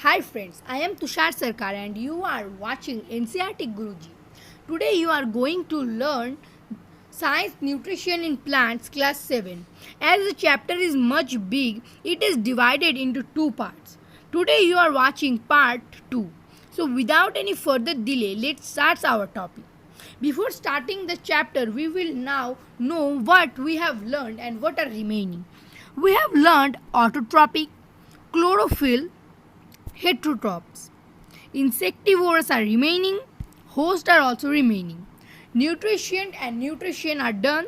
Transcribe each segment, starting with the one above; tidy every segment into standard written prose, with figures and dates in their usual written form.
Hi friends, I am Tushar Sarkar and you are watching NCRT Guruji. Today you are going to learn Science Nutrition in Plants Class 7. As the chapter is much big, it is divided into two parts. Today you are watching part 2. So without any further delay, let's start our topic. Before starting the chapter, we will now know what we have learned and what are remaining. We have learned autotrophic, chlorophyll, heterotrophs. Insectivores are remaining, hosts are also remaining. Nutrition and nutrition are done.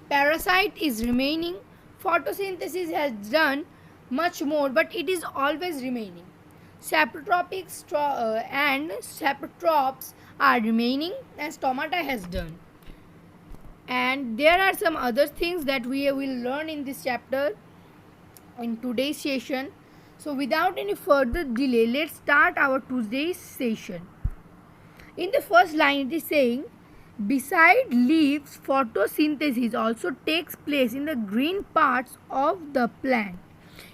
Parasite is remaining. Photosynthesis has done much more, but it is always remaining. Saprotropics and saprotrophs are remaining, and stomata has done. And there are some other things that we will learn in this chapter in today's session. So without any further delay, let's start our today's session. In the first line it is saying, beside leaves, photosynthesis also takes place in the green parts of the plant.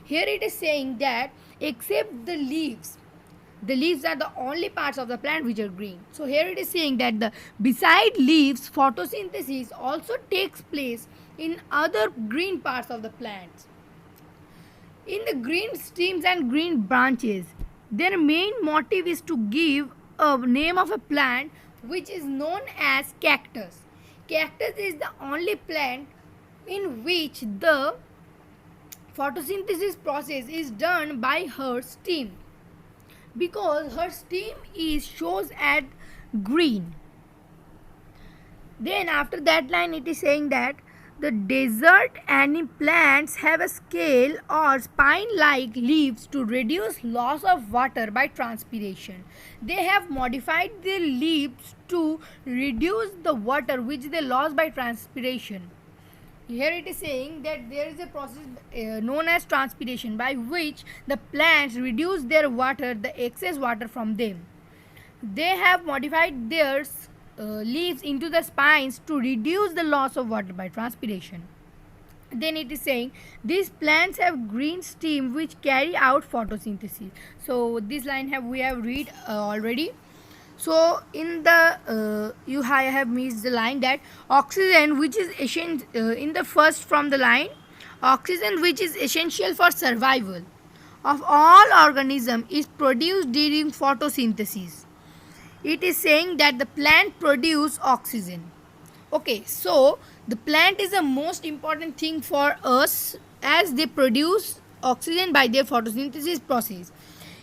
Here it is saying that except the leaves are the only parts of the plant which are green. So here it is saying that the beside leaves, photosynthesis also takes place in other green parts of the plants. In the green stems and green branches, their main motive is to give a name of a plant which is known as cactus. Cactus is the only plant in which the photosynthesis process is done by her stem, because her stem is shows at green. Then after that line it is saying that the desert and plants have a scale or spine-like leaves to reduce loss of water by transpiration. They have modified their leaves to reduce the water which they lost by transpiration. Here it is saying that there is a process known as transpiration, by which the plants reduce their water, the excess water from them. They have modified their leaves into the spines to reduce the loss of water by transpiration. Then it is saying these plants have green stem which carry out photosynthesis. So this line we have read already. So in the you have missed the line that oxygen which is essential in the first from the line, oxygen which is essential for survival of all organism is produced during photosynthesis. It is saying that the plant produce oxygen. Okay, so the plant is the most important thing for us as they produce oxygen by their photosynthesis process.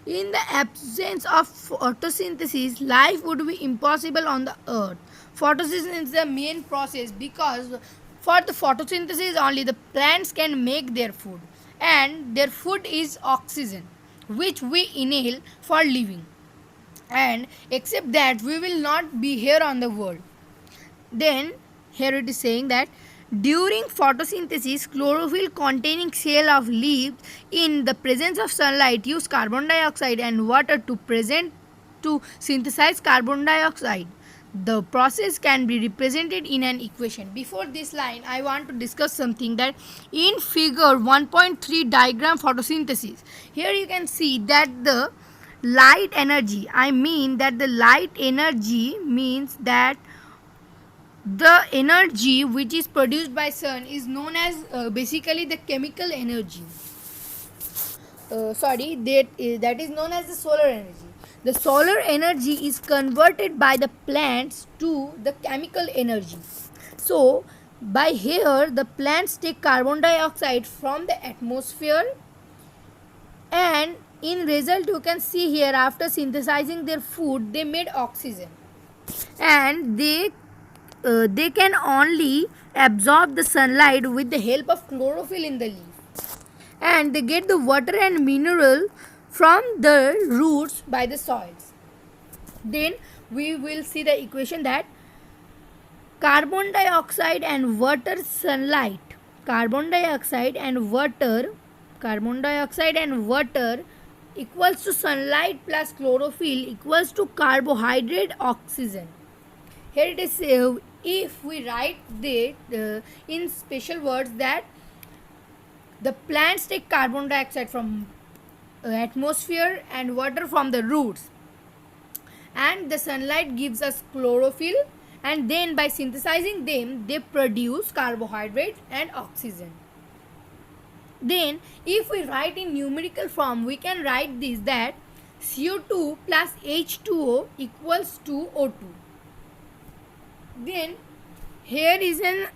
In the absence of photosynthesis, life would be impossible on the earth. Photosynthesis is the main process, because for the photosynthesis only the plants can make their food, and their food is oxygen which we inhale for living, and except that we will not be here on the world. Then here it is saying that during photosynthesis, chlorophyll containing cell of leaves in the presence of sunlight use carbon dioxide and water to synthesize carbon dioxide. The process can be represented in an equation. Before this line, I want to discuss something that in figure 1.3 diagram photosynthesis, here you can see that the light energy, the light energy means that the energy which is produced by sun is known as basically the chemical energy. That is known as the solar energy. The solar energy is converted by the plants to the chemical energy. So by here the plants take carbon dioxide from the atmosphere, and in result you can see here after synthesizing their food they made oxygen, and they can only absorb the sunlight with the help of chlorophyll in the leaf, and they get the water and mineral from the roots by the soils. Then we will see the equation that carbon dioxide and water sunlight, carbon dioxide and water equals to sunlight plus chlorophyll equals to carbohydrate oxygen. Here it is if we write in special words that the plants take carbon dioxide from atmosphere and water from the roots, and the sunlight gives us chlorophyll, and then by synthesizing them they produce carbohydrates and oxygen. Then if we write in numerical form, we can write this, that CO2 plus H2O equals to O2. Then here is an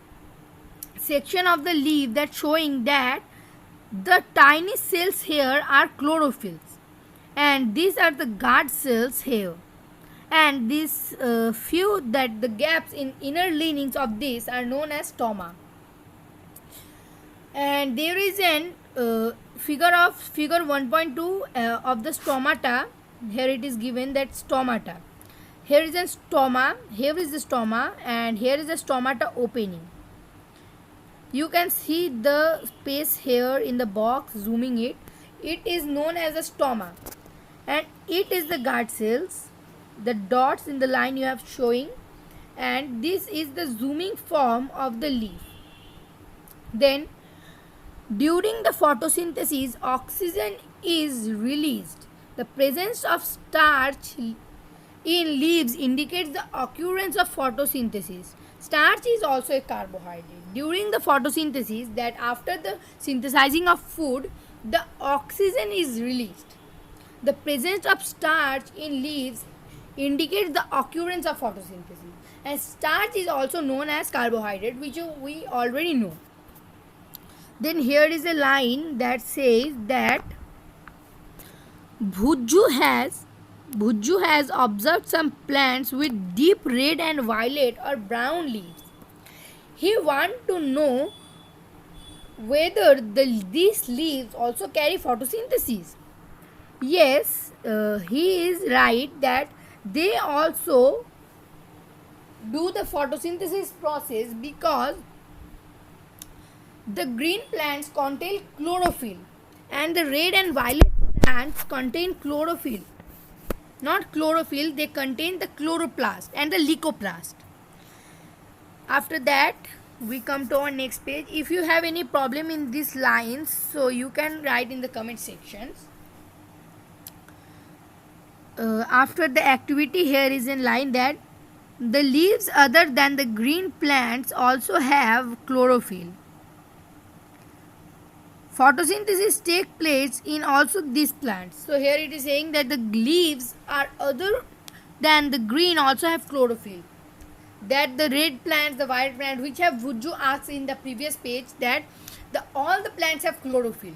section of the leaf that showing that the tiny cells here are chlorophylls, and these are the guard cells here, and these few that the gaps in inner linings of this are known as stoma. And there is an figure 1.2 of the stomata. Here it is given that stomata, here is a stoma, here is the stoma, and here is the stomata opening. You can see the space here in the box, zooming it. It is known as a stoma, and it is the guard cells, the dots in the line you have showing, and this is the zooming form of the leaf. Then during the photosynthesis, oxygen is released. The presence of starch in leaves indicates the occurrence of photosynthesis. Starch is also a carbohydrate. During the photosynthesis, that after the synthesizing of food, the oxygen is released. The presence of starch in leaves indicates the occurrence of photosynthesis. And starch is also known as carbohydrate, which we already know. Then here is a line that says that Bhujju has observed some plants with deep red and violet or brown leaves. He wants to know whether these leaves also carry photosynthesis. Yes, he is right that they also do the photosynthesis process, because the green plants contain chlorophyll and the red and violet plants contain chlorophyll. Not chlorophyll, they contain the chloroplast and the leucoplast. After that, we come to our next page. If you have any problem in these lines, so you can write in the comment sections. After the activity, here is in line that the leaves other than the green plants also have chlorophyll. Photosynthesis takes place in also these plants. So here it is saying that the leaves are other than the green also have chlorophyll. That the red plants, the white plants, which have Bhujju asked in the previous page, that all the plants have chlorophyll.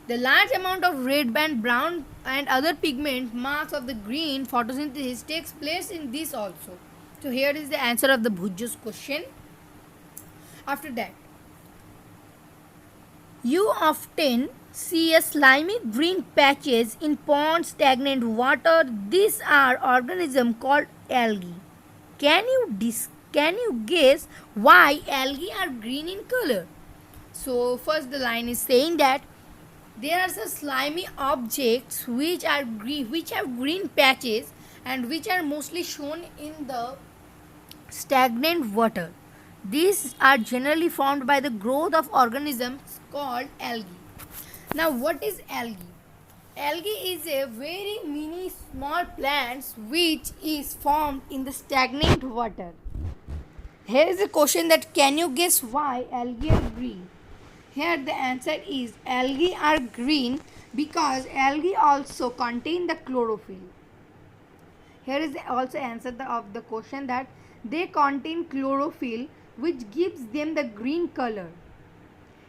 The large amount of red and brown and other pigment marks of the green photosynthesis takes place in this also. So here is the answer of the Bhujju's question. After that, you often see a slimy green patches in ponds, stagnant water. These are organisms called algae. Can you guess why algae are green in color? So first the line is saying that there are some slimy objects which have green patches and which are mostly shown in the stagnant water. These are generally formed by the growth of organisms called algae. Now what is algae? Algae is a very mini small plants which is formed in the stagnant water. Here is a question that can you guess why algae are green? Here the answer is algae are green because algae also contain the chlorophyll. Here is also answer of the question that they contain chlorophyll which gives them the green color.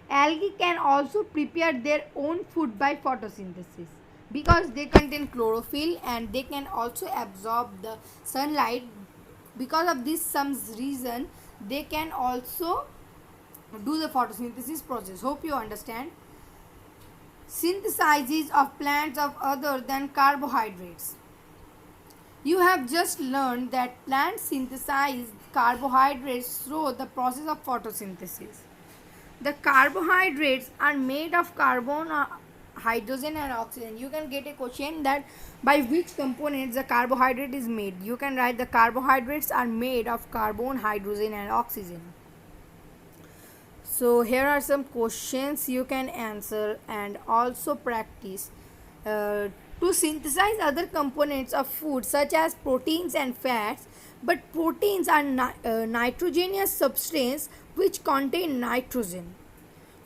Algae can also prepare their own food by photosynthesis because they contain chlorophyll and they can also absorb the sunlight. Because of this some reason they can also do the photosynthesis process. Hope you understand. Synthesis of plants of other than carbohydrates. You have just learned that plants synthesize carbohydrates through the process of photosynthesis. The carbohydrates are made of carbon, hydrogen and oxygen. You can get a question that by which components the carbohydrate is made. You can write the carbohydrates are made of carbon, hydrogen and oxygen. So here are some questions you can answer and also practice. uh, to synthesize other components of food such as proteins and fats, but proteins are nitrogenous substances which contain nitrogen.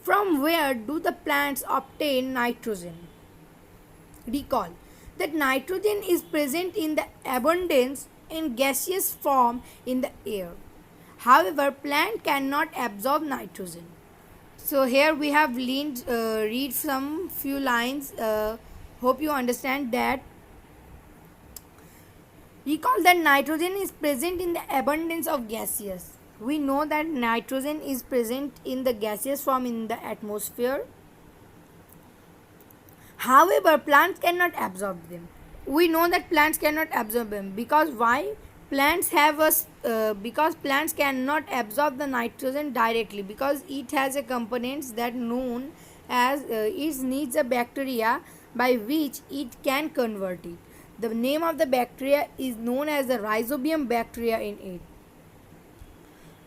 From where do the plants obtain nitrogen? Recall that nitrogen is present in the abundance in gaseous form in the air. However, plant cannot absorb nitrogen. So here we have read some few lines. Hope you understand that. Recall that nitrogen is present in the abundance of gaseous. We know that nitrogen is present in the gaseous form in the atmosphere. However, plants cannot absorb them. We know that plants cannot absorb them because why? Because plants cannot absorb the nitrogen directly because it has a components that known as it needs a bacteria by which it can convert it. The name of the bacteria is known as the rhizobium bacteria in it,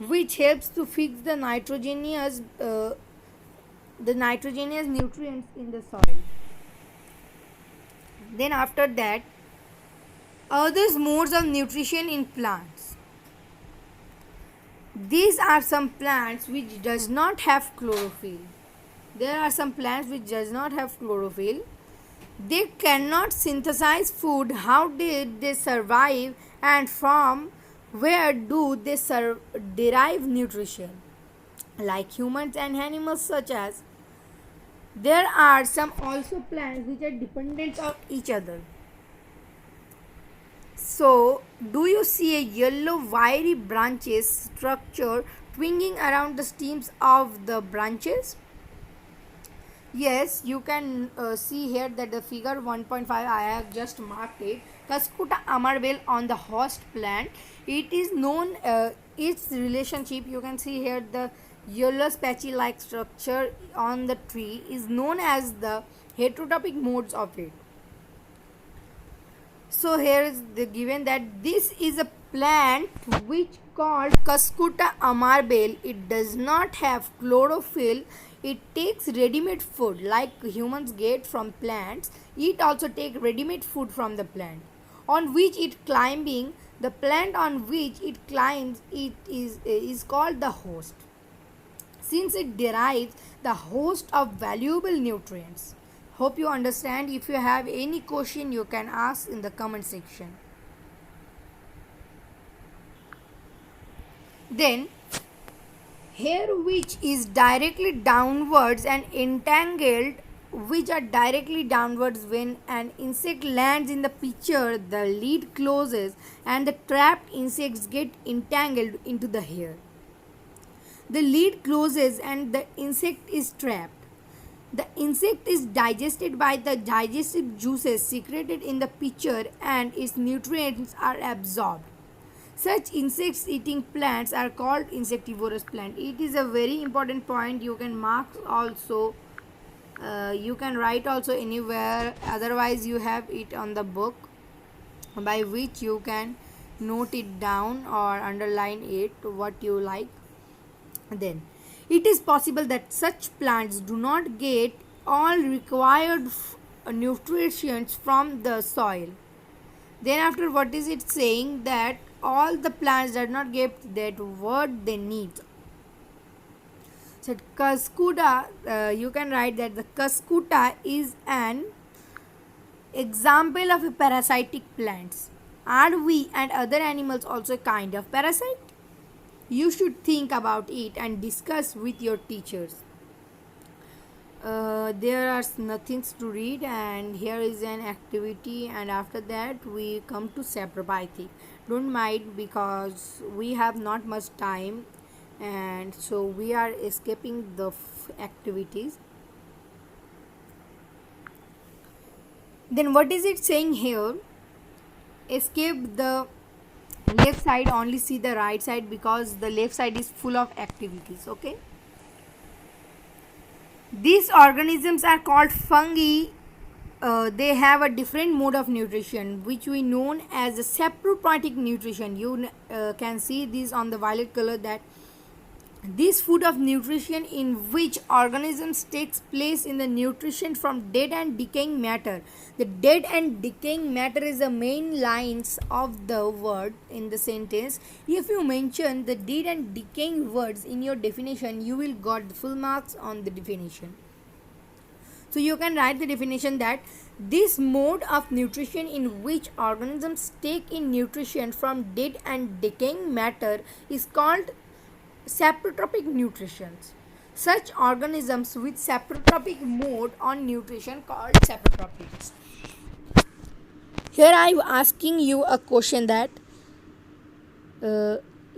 which helps to fix the nitrogenous nutrients in the soil. Then after that, other modes of nutrition in plants. These are some plants which does not have chlorophyll. There are some plants which does not have chlorophyll. They cannot synthesize food. How did they survive and from where do they derive nutrition? Like humans and animals such as there are some also plants which are dependent on each other. So, do you see a yellow wiry branches structure twinging around the stems of the branches? Yes, you can see here that the figure 1.5 I have just marked it. Cuscuta amarbel on the host plant. It is known its relationship. You can see here the yellow patchy like structure on the tree is known as the heterotrophic modes of it. So here is the given that this is a plant which called Cuscuta amarbel. It does not have chlorophyll. It takes ready-made food like humans get from plants. It also take ready-made food from the plant on which it climbing. The plant on which it climbs it is called the host, since it derives the host of valuable nutrients. Hope you understand. If you have any question, you can ask in the comment section. Then, hair which is directly downwards and entangled, which are directly downwards when an insect lands in the picture, the lid closes and the trapped insects get entangled into the hair. The lid closes and the insect is trapped. The insect is digested by the digestive juices secreted in the pitcher and its nutrients are absorbed. Such insects eating plants are called insectivorous plant. It is a very important point. You can mark also. You can write also anywhere. Otherwise, you have it on the book by which you can note it down or underline it what you like. Then it is possible that such plants do not get all required nutrients from the soil. Then after, what is it saying? That all the plants do not get that what they need. So Cuscuta, you can write that the Cuscuta is an example of a parasitic plants. Are we and other animals also a kind of parasite? You should think about it and discuss with your teachers. There are nothing to read, and here is an activity, and after that we come to saprobiotic. Don't mind because we have not much time, and so we are escaping the activities. Then what is it saying here? Escape the left side, only see the right side because the left side is full of activities. Okay, these organisms are called fungi. They have a different mode of nutrition which we known as the saprobiotic nutrition. You can see this on the violet color, that This food of nutrition in which organisms takes place in the nutrition from dead and decaying matter. The dead and decaying matter is the main lines of the word in the sentence. If you mention the dead and decaying words in your definition, you will got the full marks on the definition. So you can write the definition that this mode of nutrition in which organisms take in nutrition from dead and decaying matter is called saprotrophic nutrition. Such organisms with saprotrophic mode on nutrition called saprotrophics. Here I am asking you a question that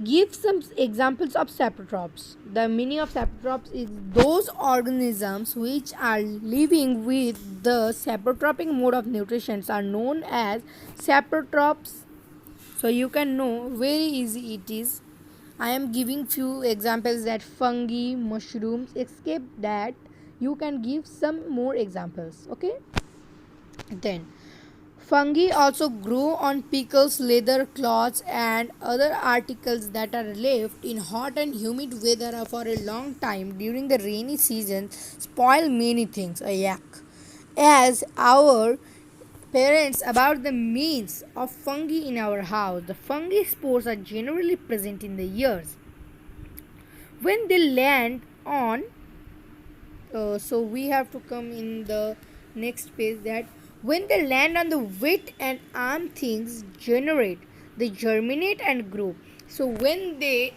give some examples of saprotrophs. The meaning of saprotrophs is those organisms which are living with the saprotrophic mode of nutrition are known as saprotrophs. So you can know very easy it is. I am giving few examples that fungi, mushrooms, except that you can give some more examples. Okay. Then fungi also grow on pickles, leather, cloths, and other articles that are left in hot and humid weather for a long time during the rainy season. Spoil many things. A yak. As our parents about the means of fungi in our house, the fungi spores are generally present in the ears. When they land on, so we have to come in the next page that when they land on the wet and arm things they germinate and grow. So when they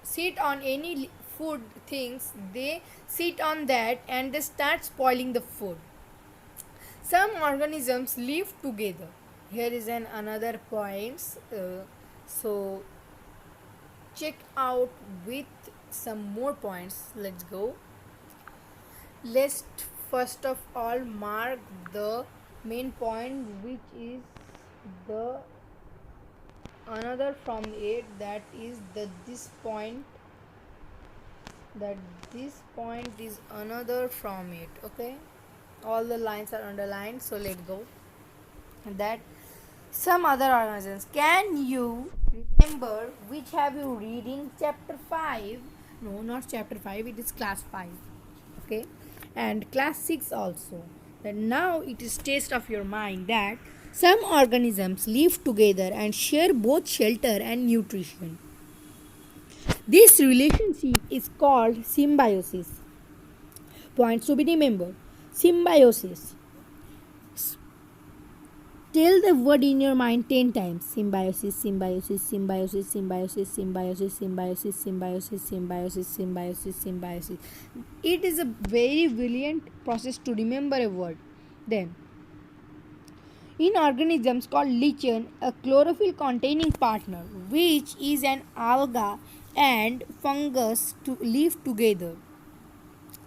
sit on any food things, they sit on that and they start spoiling the food. Some organisms live together. Here is another point. So check out with some more points. Let's go. Let's first of all mark the main point, which is the another from it, that is this point, that this point is another from it. Okay, all the lines are underlined, so let's go. That some other organisms, can you remember which have you read in chapter 5? No, not chapter 5, it is class 5. Okay, and class 6 also. That now it is taste of your mind that some organisms live together and share both shelter and nutrition. This relationship is called symbiosis. Points to be remembered. Symbiosis. Tell the word in your mind 10 times. Symbiosis, symbiosis, symbiosis, symbiosis, symbiosis, symbiosis, symbiosis, symbiosis, symbiosis, symbiosis. It is a very brilliant process to remember a word. Then, in organisms called lichen, a chlorophyll containing partner, which is an alga and fungus to live together.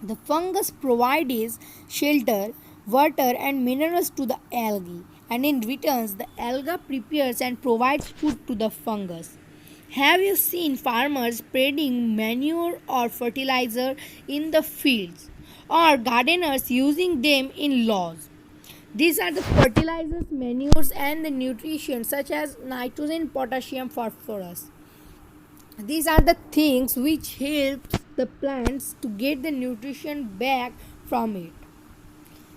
The fungus provides shelter, water, and minerals to the algae, and in return, the alga prepares and provides food to the fungus. Have you seen farmers spreading manure or fertilizer in the fields, or gardeners using them in lawns? These are the fertilizers, manures, and the nutrition such as nitrogen, potassium, phosphorus. These are the things which help the plants to get the nutrition back from it.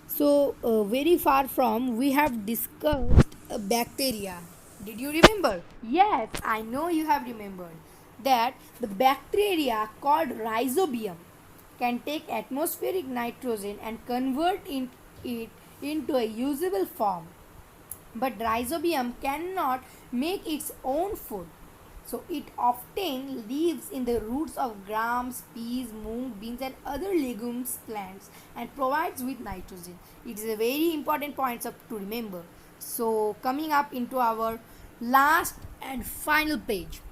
So, very far from, we have discussed bacteria. Did you remember? Yes, I know you have remembered that the bacteria called rhizobium can take atmospheric nitrogen and convert it into a usable form. But rhizobium cannot make its own food. So it often lives in the roots of grams, peas, mung, beans, and other legumes plants and provides with nitrogen. It is a very important point to remember. So coming up into our last and final page.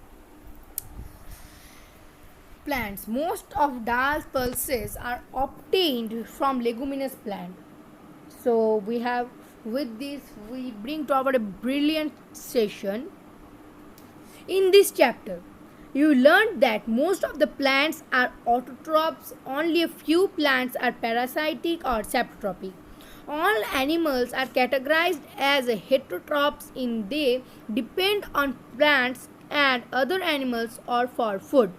Plants. Most of Dahl's pulses are obtained from leguminous plant. So we have, with this we bring to our a brilliant session. In this chapter, you learned that most of the plants are autotrophs, only a few plants are parasitic or saprotrophic. All animals are categorized as heterotrophs in they depend on plants and other animals or for food.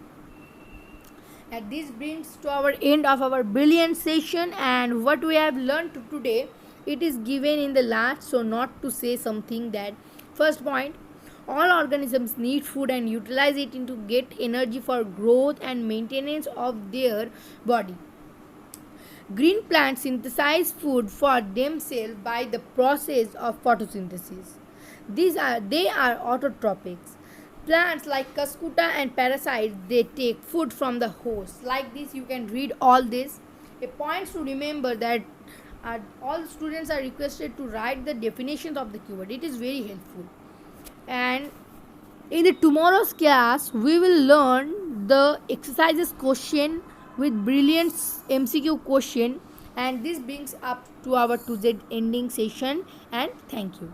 And this brings to our end of our brilliant session, and what we have learned today, it is given in the last, so not to say something that first point, all organisms need food and utilize it to get energy for growth and maintenance of their body. Green plants synthesize food for themselves by the process of photosynthesis. They are autotrophics. Plants like Cuscuta and parasites, they take food from the host. Like this, you can read all this. A point to remember that all students are requested to write the definitions of the keyword. It is very helpful. And in the tomorrow's class, we will learn the exercises question with brilliant MCQ question, and this brings up to our 2Z ending session, and thank you.